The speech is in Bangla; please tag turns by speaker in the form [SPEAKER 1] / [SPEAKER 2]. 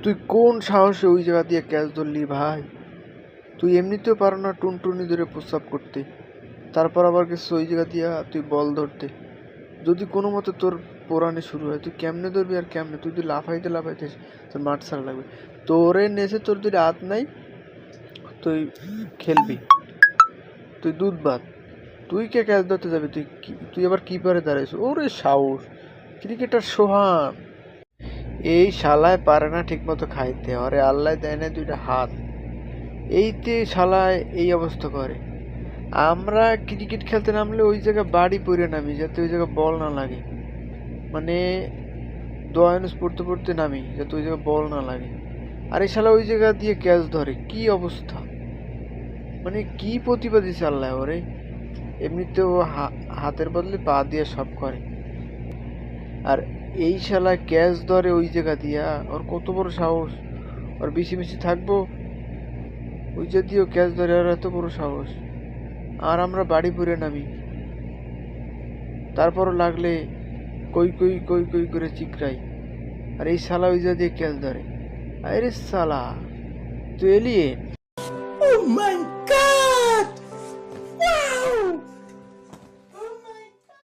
[SPEAKER 1] তুই কোন সাহসে ওই জায়গা দিয়ে ক্যাচ ধরলি ভাই? তুই এমনিতেও পারো না টুনটুনি ধরে প্রস্রাব করতে, তারপর আবার গেছিস ওই জায়গা দিয়া তুই বল ধরতে। যদি কোনো মতে তোর পোড়ানি শুরু হয়, তুই কেমনে ধরবি আর কেমনে? তুই লাফাইতে লাফাইতে তোর মাঠ ছাড়া লাগবে। তোরে নেছে তোর যদি হাত নাই, তুই খেলবি, তুই দুধ ভাত, তুই কে ক্যাচ ধরতে যাবি? তুই আবার কিপারে দাঁড়াইছ? ওরে সাহস! ক্রিকেটার সোহান এই শালায় পারে না ঠিক মতো খাইতে, আরে আল্লাহ দেয় না দুইটা হাত, এইতে শালায় এই অবস্থা করে। আমরা ক্রিকেট খেলতে নামলে ওই জায়গায় বাড়ি পড়ে নামি, যাতে ওই জায়গায় বল না লাগে, মানে দোয়ানুস পড়তে পড়তে নামি যাতে ওই জায়গায় বল না লাগে। আর এই শালা ওই জায়গা দিয়ে ক্যাচ ধরে, কি অবস্থা! মানে কি প্রতিভা দিছে আল্লাহ ওরে। এমনিতেও হাতের বদলে পা দিয়ে সব করে, আর এই শালা ক্যাচ ধরে ওই জায়গা দিয়া, ওর কত বড় সাহস! ওর বেশি বেশি থাকবো, ওই জাতীয় ক্যাচ ধরে আর এত বড় সাহস। আর আমরা বাড়ি পড়ে নামি, তারপরও লাগলে কই কই কই কই করে চিকরাই, আর এই শালা ওই দিয়ে ক্যাচ ধরে। আরে শালা তুই এলিয়েন!